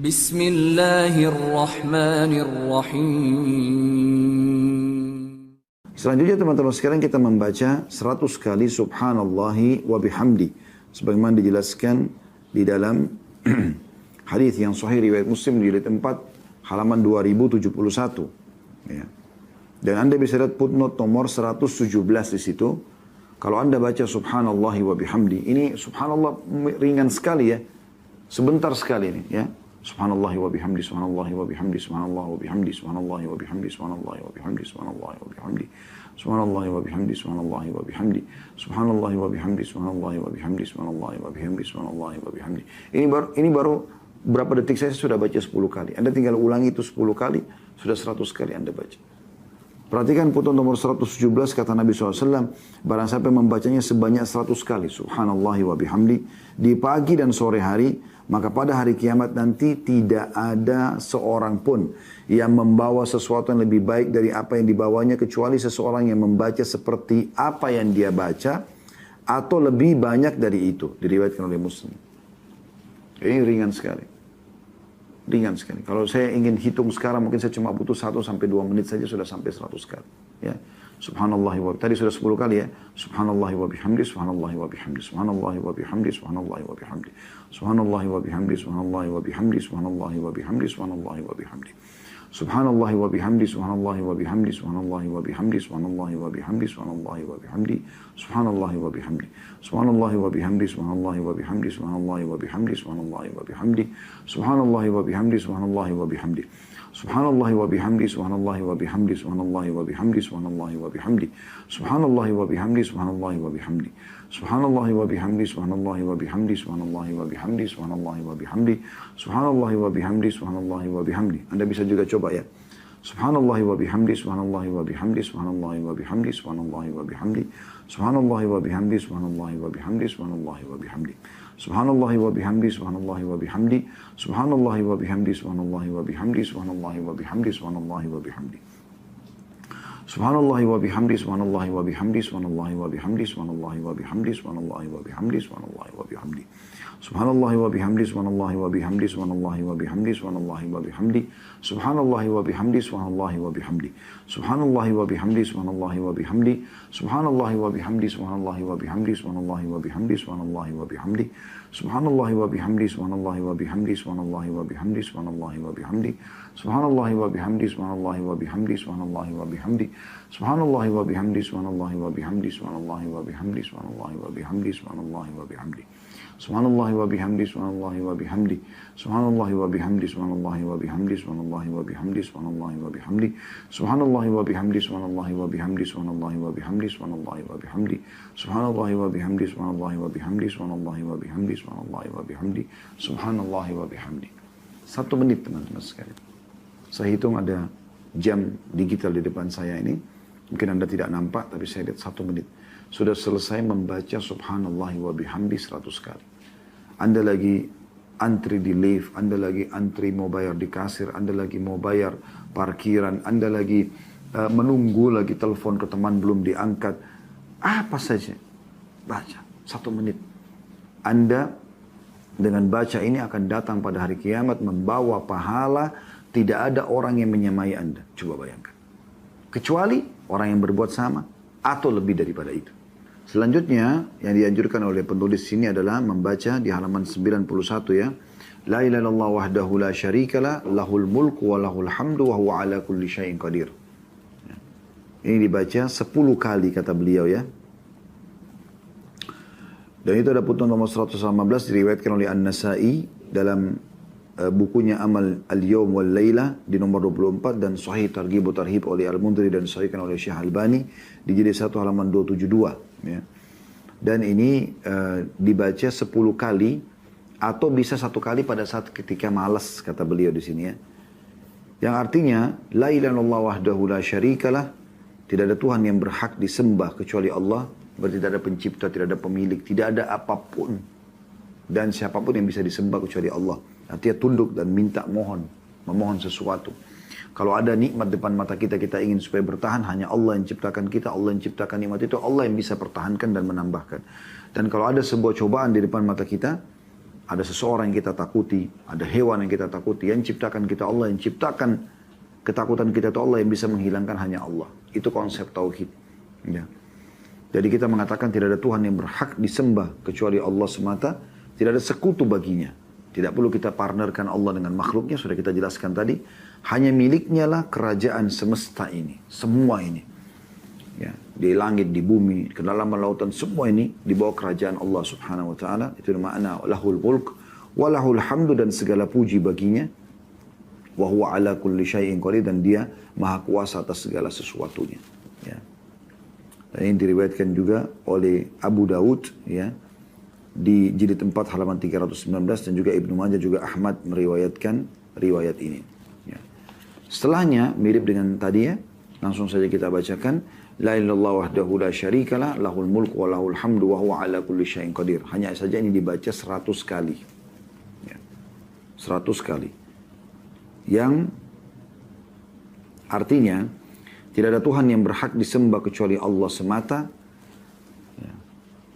Bismillahirrahmanirrahim. Selanjutnya teman-teman sekalian kita membaca 100 kali subhanallahi wa bihamdi. Sebagaimana dijelaskan di dalam hadis yang sahih riwayat Muslim jilid 4 halaman 2071. Ya. Dan Anda bisa lihat footnote nomor 117 di situ. Kalau Anda baca subhanallahi wa bihamdi, ini subhanallah ringan sekali ya. Sebentar sekali ini ya. Subhanallahi wa bihamdi, subhanallahi wa bihamdi, subhanallah wa bihamdi, subhanallahi wa bihamdi, subhanallahi wa bihamdi, subhanallahi wa bihamdi, subhanallahi wa bihamdi, subhanallahi wa bihamdi, subhanallahi wa bihamdi, subhanallahi wa bihamdi, subhanallahi wa bihamdi, subhanallahi wa bihamdi. Ini baru berapa detik saya sudah baca 10 kali. Anda tinggal ulangi itu 10 kali, sudah 100 kali Anda baca. Perhatikan footnote nomor 117 kata Nabi SAW, barang siapa membacanya sebanyak 100 kali, subhanallahi wa bihamdi, di pagi dan sore hari, maka pada hari kiamat nanti tidak ada seorang pun yang membawa sesuatu yang lebih baik dari apa yang dibawanya, kecuali seseorang yang membaca seperti apa yang dia baca, atau lebih banyak dari itu, diriwayatkan oleh Muslim. Ini ringan sekali. Ringan sekali. Kalau saya ingin hitung sekarang, mungkin saya cuma butuh 1 sampai 2 menit saja sudah sampai 100 kali. Ya. Subhanallahi wa tadi sudah 10 kali ya. Subhanallahi wa bihamdi, subhanallahi wa bihamdi, subhanallahi wa bihamdi, subhanallahi wa bihamdi. Subhanallahi wa bihamdi, subhanallahi wa bihamdi, subhanallahi wa bihamdi, subhanallahi wa bihamdi. Subhanallahi wa bihamdi, subhanallahi wa bihamdi, subhanallahi wa bihamdi, subhanallahi wa bihamdi, subhanallahi wa bihamdi, subhanallahi wa bihamdi. Subhanallahi wa bihamdi, subhanallahi wa bihamdi, subhanallahi wa bihamdi, subhanallahi wa bihamdi. Subhanallahi wa bihamdi, subhanallahi wa bihamdi. Subhanallahi wa bihamdi, subhanallahi wa bihamdi, subhanallahi wa bihamdi, subhanallahi wa bihamdi. Subhanallahi wa bihamdi, subhanallahi wa bihamdi. Subhanallahi wa bihamdi, subhanallahi wa bihamdi, subhanallahi wa bihamdi, subhanallahi wa bihamdi. Subhanallahi wa bihamdi, subhanallahi wa bihamdi. Anda bisa juga coba ya. Subhanallahi wa bihamdi, subhanallahi wa bihamdi, subhanallahi wa bihamdi, subhanallahi wa bihamdi. Subhanallahi wa bihamdi, subhanallahi wa bihamdi, subhanallahi wa bihamdi. Subhanallahi wa bihamdi, subhanallahi wa bihamdi. Subhanallahi wa bihamdi, subhanallahi wa bihamdi, subhanallahi wa bihamdi, subhanallahi wa bihamdi. Subhanallahi wa bihamdi, subhanallahi wa bihamdi, subhanallahi wa bihamdi, subhanallahi wa bihamdi, subhanallahi wa bihamdi, subhanallahi wa bihamdi. Subhanallahi wa bihamdi, subhanallahi wa bihamdi, subhanallahi wa bihamdi, subhanallahi wa bihamdi. Subhanallahi wa bihamdi, subhanallahi wa bihamdi. Subhanallahi wa bihamdi, subhanallahi wa bihamdi. Subhanallahi wa bihamdi, subhanallahi wa bihamdi, subhanallahi wa bihamdi, subhanallahi wa bihamdi. Subhanallahi wa bihamdi, subhanallahi wa bihamdi, subhanallahi wa bihamdi, subhanallahi wa bihamdi. Subhanallahi wa bihamdi, subhanallahi wa bihamdi, subhanallahi wa bihamdi. Subhanallahi wa bihamdi, subhanallahi wa bihamdi, subhanallahi wa bihamdi, subhanallahi wa bihamdi, subhanallahi wa bihamdi. Subhanallahi wa bihamdi, subhanallahi wa bihamdi. Subhanallahi wa bihamdi, subhanallahi wa bihamdi, subhanallahi wa bihamdi, subhanallahi wa bihamdi. Subhanallahi wa bihamdi, subhanallahi wa bihamdi, subhanallahi wa bihamdi, subhanallahi wa bihamdi. Subhanallahi wa bihamdi, subhanallahi wa bihamdi, subhanallahi wa bihamdi, subhanallahi wa bihamdi. Subhanallahi wa bihamdi. 1 menit teman-teman sekalian. Saya hitung ada jam digital di depan saya ini. Mungkin Anda tidak nampak, tapi saya lihat 1 menit. Sudah selesai membaca subhanallahi wa bihamdi 100 kali. Anda lagi antri di lift, Anda lagi antri mau bayar di kasir, Anda lagi mau bayar parkiran, Anda lagi menunggu lagi telepon ke teman belum diangkat. Apa saja, baca 1 menit. Anda dengan baca ini akan datang pada hari kiamat membawa pahala, tidak ada orang yang menyamai Anda. Coba bayangkan. Kecuali orang yang berbuat sama atau lebih daripada itu. Selanjutnya yang dianjurkan oleh penulis sini adalah membaca di halaman 91 ya. La ilaha illallah wahdahu la syarikalah, lahul mulku wa lahul hamdu wa huwa ala kulli syai'in qadir. Ini dibaca 10 kali kata beliau ya. Dan itu ada footnote nomor 118 diriwayatkan oleh An-Nasa'i dalam bukunya Amal Al-Yawm wal Layla di nomor 24 dan Sahih Targhib wa Tarhib oleh Al-Mundhiri dan disahihkan oleh Syekh Albani di jilid 1 halaman 272 ya. Dan ini dibaca 10 kali atau bisa 1 kali pada saat ketika malas kata beliau di sini ya. Yang artinya la ilaha illallah wahdahu la syarikalah, tidak ada Tuhan yang berhak disembah kecuali Allah, berarti tidak ada pencipta, tidak ada pemilik, tidak ada apapun dan siapapun yang bisa disembah kecuali Allah. Artinya tunduk dan minta memohon sesuatu. Kalau ada nikmat depan mata kita, kita ingin supaya bertahan, hanya Allah yang ciptakan kita, Allah yang ciptakan nikmat itu, Allah yang bisa pertahankan dan menambahkan. Dan kalau ada sebuah cobaan di depan mata kita, ada seseorang yang kita takuti, ada hewan yang kita takuti, yang ciptakan kita Allah, yang ciptakan ketakutan kita itu Allah, yang bisa menghilangkan hanya Allah. Itu konsep tauhid. Ya. Jadi kita mengatakan tidak ada Tuhan yang berhak disembah kecuali Allah semata, tidak ada sekutu baginya. Tidak perlu kita partnerkan Allah dengan makhluknya, sudah kita jelaskan tadi. Hanya miliknya lah kerajaan semesta ini, semua ini. Ya, di langit, di bumi, di kedalaman lautan, semua ini di bawah kerajaan Allah subhanahu wa ta'ala. Itu makna lahul mulk, walahul hamdu, dan segala puji baginya. Wa huwa ala kulli syai'in qadir, dan dia maha kuasa atas segala sesuatunya. Ya. Dan ini diriwayatkan juga oleh Abu Daud, ya, di jilid 4 halaman 319, dan juga Ibnu Majah, juga Ahmad meriwayatkan riwayat ini. Ya. Setelahnya mirip dengan tadi, ya, langsung saja kita bacakan. La ilallah wahdahu la syarikalah, lahul mulku wa lahul hamdu wa huwa ala kulli syai'in qadir. Hanya saja ini dibaca 100 kali. Ya. 100 kali. Yang artinya tidak ada Tuhan yang berhak disembah kecuali Allah semata. Ya.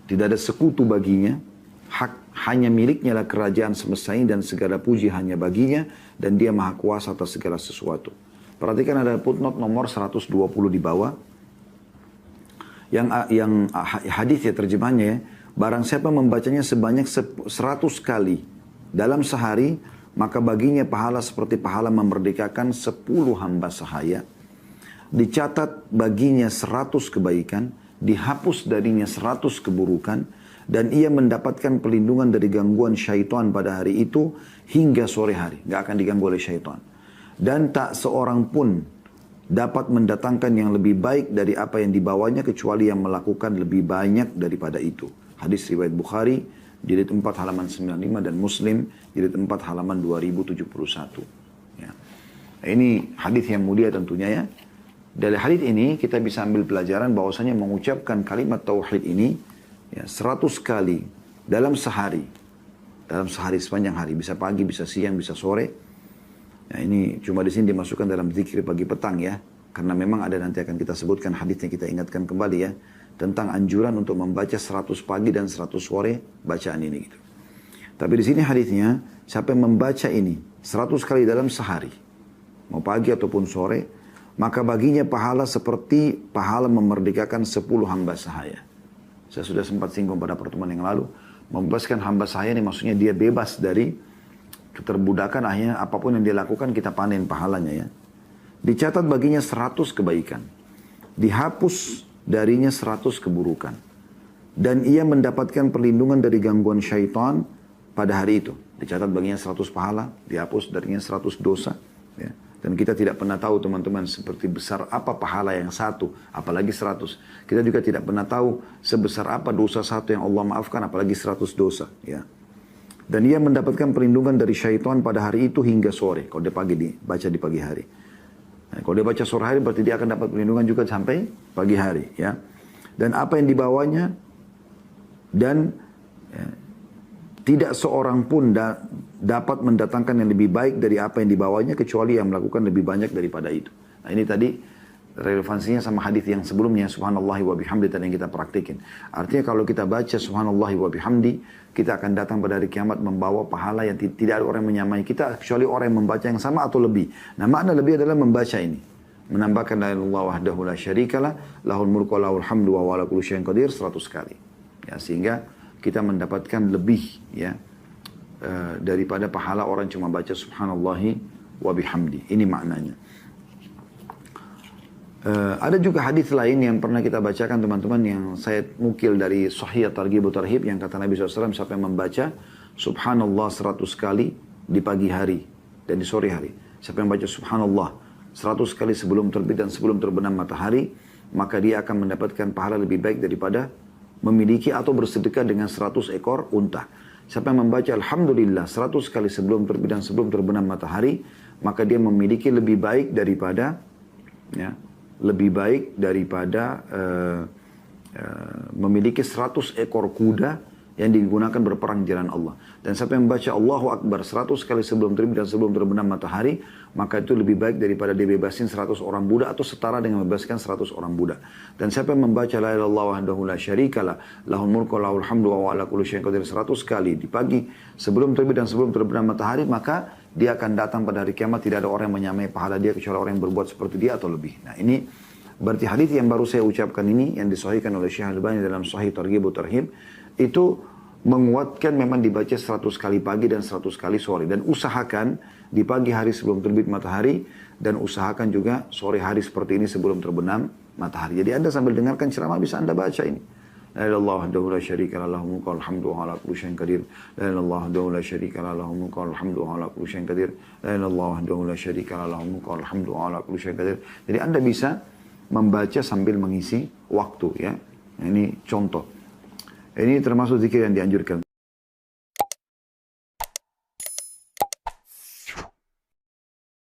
Tidak ada sekutu baginya. Hanya miliknya lah kerajaan semesta ini, dan segala puji hanya baginya, dan dia maha kuasa atas segala sesuatu. Perhatikan ada footnote nomor 120 di bawah. Yang hadis ya terjemahnya, ya, barang siapa membacanya sebanyak 100 kali dalam sehari, maka baginya pahala seperti pahala memerdekakan 10 hamba sahaya. Dicatat baginya 100 kebaikan, dihapus darinya 100 keburukan, dan ia mendapatkan perlindungan dari gangguan syaitan pada hari itu hingga sore hari. Gak akan diganggu oleh syaitan. Dan tak seorang pun dapat mendatangkan yang lebih baik dari apa yang dibawanya kecuali yang melakukan lebih banyak daripada itu. Hadis riwayat Bukhari, jilid 4 halaman 95, dan Muslim, jilid 4 halaman 2071. Ya. Ini hadis yang mulia tentunya, ya. Dari hadis ini kita bisa ambil pelajaran bahwasanya mengucapkan kalimat tauhid ini, ya, 100 kali dalam sehari. Dalam sehari, sepanjang hari. Bisa pagi, bisa siang, bisa sore. Nah, ini cuma di sini dimasukkan dalam zikir pagi petang, ya. Karena memang ada, nanti akan kita sebutkan hadisnya, kita ingatkan kembali, ya. Tentang anjuran untuk membaca 100 pagi dan 100 sore bacaan ini, gitu. Tapi di sini hadisnya, siapa yang membaca ini 100 kali dalam sehari, mau pagi ataupun sore, maka baginya pahala seperti pahala memerdekakan 10 hamba sahaya. Saya sudah sempat singgung pada pertemuan yang lalu, membebaskan hamba sahaya ini maksudnya dia bebas dari keterbudakan, akhirnya apapun yang dia lakukan kita panen pahalanya, ya. Dicatat baginya 100 kebaikan, dihapus darinya 100 keburukan, dan ia mendapatkan perlindungan dari gangguan syaitan pada hari itu. Dicatat baginya 100 pahala, dihapus darinya 100 dosa, ya. Dan kita tidak pernah tahu, teman-teman, seperti besar apa pahala yang satu, apalagi 100. Kita juga tidak pernah tahu sebesar apa dosa satu yang Allah maafkan, apalagi 100 dosa, ya. Dan ia mendapatkan perlindungan dari syaitan pada hari itu hingga sore. Kalau dia baca di pagi hari. Nah, kalau dia baca sore hari berarti dia akan dapat perlindungan juga sampai pagi hari, ya. Dan apa yang dibawanya, dan ya, tidak seorang pun dapat mendatangkan yang lebih baik dari apa yang dibawanya kecuali yang melakukan lebih banyak daripada itu. Nah, ini tadi relevansinya sama hadis yang sebelumnya, subhanallahi wa bihamdi, tadi yang kita praktikin. Artinya kalau kita baca subhanallahi wa bihamdi, kita akan datang pada hari kiamat membawa pahala yang tidak ada orang yang menyamai kita kecuali orang yang membaca yang sama atau lebih. Nah, makna lebih adalah membaca ini, menambahkan la ilaha illallah wahdahu la syarikalah, lahul mulku wa lahul hamdu wa ala kulli syai'in qadir 100 kali. Ya, sehingga kita mendapatkan lebih, ya, daripada pahala orang cuma baca subhanallahi wa bihamdi. Ini maknanya. Ada juga hadis lain yang pernah kita bacakan, teman-teman, yang saya nukil dari Sahih Targhib Tarhib, yang kata Nabi SAW, siapa yang membaca subhanallah 100 kali di pagi hari dan di sore hari, siapa yang baca subhanallah 100 kali sebelum terbit dan sebelum terbenam matahari, maka dia akan mendapatkan pahala lebih baik daripada memiliki atau bersedekah dengan 100 ekor unta. Siapa yang membaca alhamdulillah 100 kali sebelum terbit dan sebelum terbenam matahari, maka dia memiliki lebih baik daripada, ya, lebih baik daripada memiliki 100 ekor kuda yang digunakan berperang di jalan Allah. Dan siapa yang membaca Allahu Akbar 100 kali sebelum terbit dan sebelum terbenam matahari, maka itu lebih baik daripada dia bebasin 100 orang budak atau setara dengan membebaskan 100 orang budak. Dan siapa yang membaca la ilaha illallah wahdahu la syarikalah lahul mulku wa lahul hamdu wa ala kulli syai'in qadir 100 kali di pagi sebelum terbit dan sebelum terbenam matahari, maka dia akan datang pada hari kiamat tidak ada orang yang menyamai pahala dia kecuali orang yang berbuat seperti dia atau lebih. Nah, ini berarti hadis yang baru saya ucapkan ini yang disahihkan oleh Syekh Al-Albani dalam Sahih Targhib wa Tarhib itu menguatkan memang dibaca 100 kali pagi dan 100 kali sore. Dan usahakan di pagi hari sebelum terbit matahari dan usahakan juga sore hari seperti ini sebelum terbenam matahari. Jadi Anda sambil dengarkan ceramah bisa Anda baca ini. La ilaha illallah wahdahu la syarika lahu mulku wa hamdu wa ala kulli syai'in qadir. La ilaha illallah wahdahu la syarika lahu mulku wa hamdu wa ala kulli syai'in qadir. La ilaha illallah wahdahu la syarika lahu mulku wa hamdu wa ala kulli syai'in qadir. Jadi Anda bisa membaca sambil mengisi waktu ya. Ini contoh. Ini termasuk zikir yang dianjurkan.